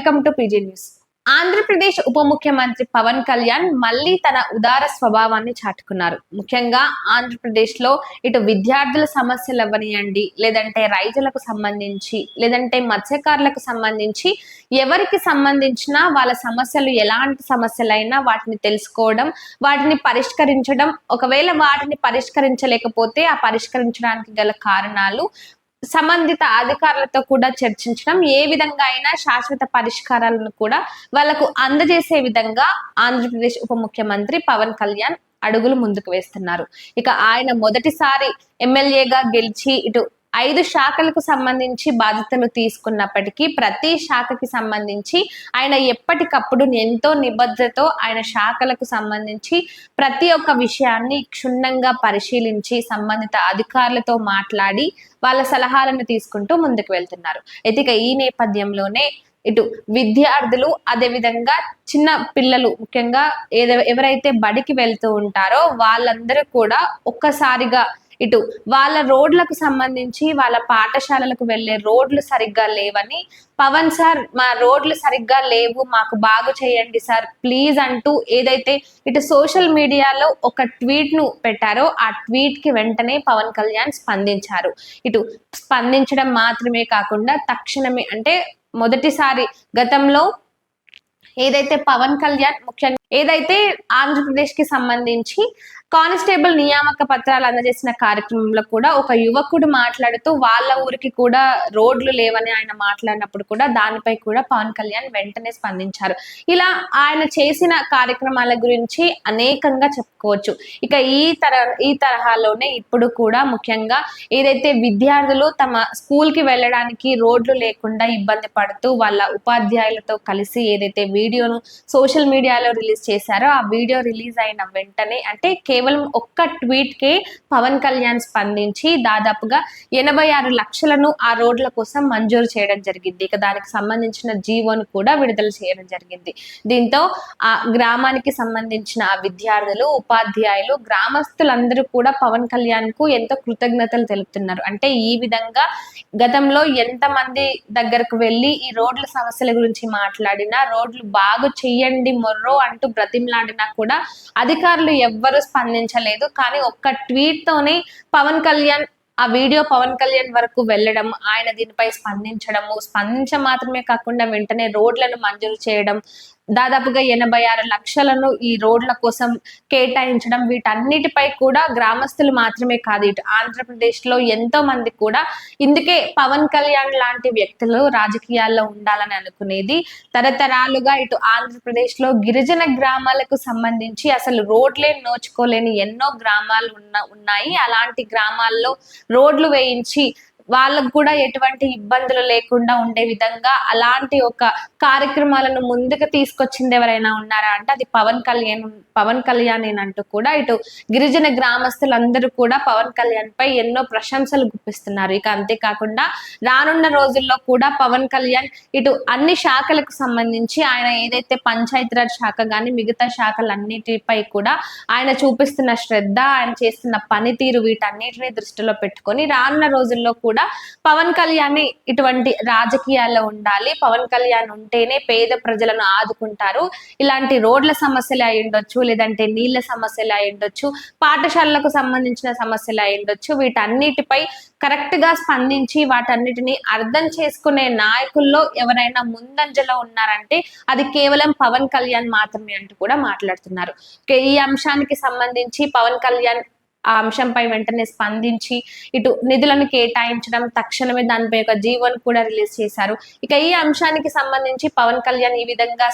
Welcome to PG news. Andhra Pradesh ఉప ముఖ్యమంత్రి పవన్ కళ్యాణ్ మళ్ళీ తన ఉదార స్వభావాన్ని చాటుకున్నారు. ముఖ్యంగా ఆంధ్రప్రదేశ్ లో ఇటు విద్యార్థుల సమస్యలు అవ్వనియండి, లేదంటే రైతులకు సంబంధించి, లేదంటే మత్స్యకారులకు సంబంధించి, ఎవరికి సంబంధించిన వాళ్ళ సమస్యలు ఎలాంటి సమస్యలైనా వాటిని తెలుసుకోవడం, వాటిని పరిష్కరించడం, ఒకవేళ వాటిని పరిష్కరించలేకపోతే ఆ పరిష్కరించడానికి గల కారణాలు సంబంధిత అధికారులతో కూడా చర్చించడం, ఏ విధంగా అయినా శాశ్వత పరిష్కారాలను కూడా వాళ్ళకు అందజేసే విధంగా ఆంధ్రప్రదేశ్ ఉప ముఖ్యమంత్రి పవన్ కళ్యాణ్ అడుగులు ముందుకు వేస్తున్నారు. ఇక ఆయన మొదటిసారి ఎమ్మెల్యేగా గెలిచి ఇటు 5 శాఖలకు సంబంధించి బాధ్యతలు తీసుకున్నప్పటికీ ప్రతి శాఖకి సంబంధించి ఆయన ఎప్పటికప్పుడు ఎంతో నిబద్ధతతో ఆయన శాఖలకు సంబంధించి ప్రతి ఒక్క విషయాన్ని క్షుణ్ణంగా పరిశీలించి సంబంధిత అధికారులతో మాట్లాడి వాళ్ళ సలహాలను తీసుకుంటూ ముందుకు వెళ్తున్నారు. అయితే ఈ నేపథ్యంలోనే ఇటు విద్యార్థులు, అదే విధంగా చిన్న పిల్లలు, ముఖ్యంగా ఎవరైతే బడికి వెళ్తూ ఉంటారో వాళ్ళందరూ కూడా ఒక్కసారిగా ఇటు వాళ్ళ రోడ్లకు సంబంధించి వాళ్ళ పాఠశాలలకు వెళ్లే రోడ్లు సరిగ్గా లేవని, పవన్ సార్ మా రోడ్లు సరిగ్గా లేవు, మాకు బాగు చేయండి సార్ ప్లీజ్ అంటూ ఏదైతే ఇటు సోషల్ మీడియాలో ఒక ట్వీట్ ను పెట్టారో ఆ ట్వీట్ కి వెంటనే పవన్ కళ్యాణ్ స్పందించారు. ఇటు స్పందించడం మాత్రమే కాకుండా తక్షణమే, అంటే మొదటిసారి గతంలో ఏదైతే పవన్ కళ్యాణ్ ముఖ్యంగా ఏదైతే ఆంధ్రప్రదేశ్ కి సంబంధించి కానిస్టేబుల్ నియామక పత్రాలు అందజేసిన కార్యక్రమంలో కూడా ఒక యువకుడు మాట్లాడుతూ వాళ్ళ ఊరికి కూడా రోడ్లు లేవని ఆయన మాట్లాడినప్పుడు కూడా దానిపై కూడా పవన్ కళ్యాణ్ వెంటనే స్పందించారు. ఇలా ఆయన చేసిన కార్యక్రమాల గురించి అనేకంగా చెప్పుకోవచ్చు. ఇక ఈ తరహాలోనే ఇప్పుడు కూడా ముఖ్యంగా ఏదైతే విద్యార్థులు తమ స్కూల్ కి వెళ్ళడానికి రోడ్లు లేకుండా ఇబ్బంది పడుతూ వాళ్ళ ఉపాధ్యాయులతో కలిసి ఏదైతే వీడియోను సోషల్ మీడియాలో రిలీజ్ చేశారో ఆ వీడియో రిలీజ్ అయిన వెంటనే, అంటే కేవలం ఒక్క ట్వీట్ కే పవన్ కళ్యాణ్ స్పందించి దాదాపుగా 86 లక్షలను ఆ రోడ్ల కోసం మంజూరు చేయడం జరిగింది. ఇక దానికి సంబంధించిన జీవోను కూడా విడుదల చేయడం జరిగింది. దీంతో ఆ గ్రామానికి సంబంధించిన ఆ విద్యార్థులు, ఉపాధ్యాయులు, గ్రామస్తులందరూ కూడా పవన్ కళ్యాణ్ కు ఎంతో కృతజ్ఞతలు తెలుపుతున్నారు. అంటే ఈ విధంగా గతంలో ఎంతమంది దగ్గరకు వెళ్ళి ఈ రోడ్ల సమస్యల గురించి మాట్లాడినా, రోడ్లు బాగు చెయ్యండి మొర్రో అంటూ బ్రతిమలాడినా కూడా అధికారులు ఎవ్వరూ స్పందించలేదు. కానీ ఒక్క ట్వీట్ తోనే పవన్ కళ్యాణ్ ఆ వీడియో పవన్ కళ్యాణ్ వరకు వెళ్ళడం, ఆయన దీనిపై మాత్రమే కాకుండా వెంటనే రోడ్లను మంజూరు చేయడం, దాదాపుగా 86 లక్షలను ఈ రోడ్ల కోసం కేటాయించడం, వీటన్నిటిపై కూడా గ్రామస్తులు మాత్రమే కాదు ఇటు ఆంధ్రప్రదేశ్ లో ఎంతో మంది కూడా ఇందుకే పవన్ కళ్యాణ్ లాంటి వ్యక్తులు రాజకీయాల్లో ఉండాలని అనుకునేది. తరతరాలుగా ఇటు ఆంధ్రప్రదేశ్ లో గిరిజన గ్రామాలకు సంబంధించి అసలు రోడ్లే నోచుకోలేని ఎన్నో గ్రామాలు ఉన్నాయి. అలాంటి గ్రామాల్లో రోడ్లు వేయించి వాళ్ళకు కూడా ఎటువంటి ఇబ్బందులు లేకుండా ఉండే విధంగా అలాంటి ఒక కార్యక్రమాలను ముందుకు తీసుకొచ్చింది ఎవరైనా ఉన్నారా అంటే అది పవన్ కళ్యాణ్ అంటూ కూడా ఇటు గిరిజన గ్రామస్తులందరూ కూడా పవన్ కళ్యాణ్ పై ఎన్నో ప్రశంసలు గుప్పిస్తున్నారు. ఇక అంతేకాకుండా రానున్న రోజుల్లో కూడా పవన్ కళ్యాణ్ ఇటు అన్ని శాఖలకు సంబంధించి ఆయన ఏదైతే పంచాయతీరాజ్ శాఖ కానీ మిగతా శాఖలన్నిటిపై కూడా ఆయన చూపిస్తున్న శ్రద్ధ, ఆయన చేస్తున్న పనితీరు, వీటన్నిటిని దృష్టిలో పెట్టుకొని రానున్న రోజుల్లో కూడా పవన్ కళ్యాణ్ ఇటువంటి రాజకీయాల్లో ఉండాలి, పవన్ కళ్యాణ్ ఉంటేనే పేద ప్రజలను ఆదుకుంటారు, ఇలాంటి రోడ్ల సమస్యలు అయి ఉండొచ్చు, లేదంటే నీళ్ల సమస్యలు అయి ఉండొచ్చు, పాఠశాలలకు సంబంధించిన సమస్యలు అయి ఉండొచ్చు, వీటన్నిటిపై కరెక్ట్ గా స్పందించి వాటన్నిటిని అర్థం చేసుకునే నాయకుల్లో ఎవరైనా ముందంజలో ఉన్నారంటే అది కేవలం పవన్ కళ్యాణ్ మాత్రమే అంటూ కూడా మాట్లాడుతున్నారు. ఈ అంశానికి సంబంధించి పవన్ కళ్యాణ్ ఆ అంశంపై వెంటనే స్పందించి ఇటు నిధులను కేటాయించడం, తక్షణమే దానిపై ఒక జీవోను కూడా రిలీజ్ చేశారు. ఇక ఈ అంశానికి సంబంధించి పవన్ కళ్యాణ్ ఈ విధంగా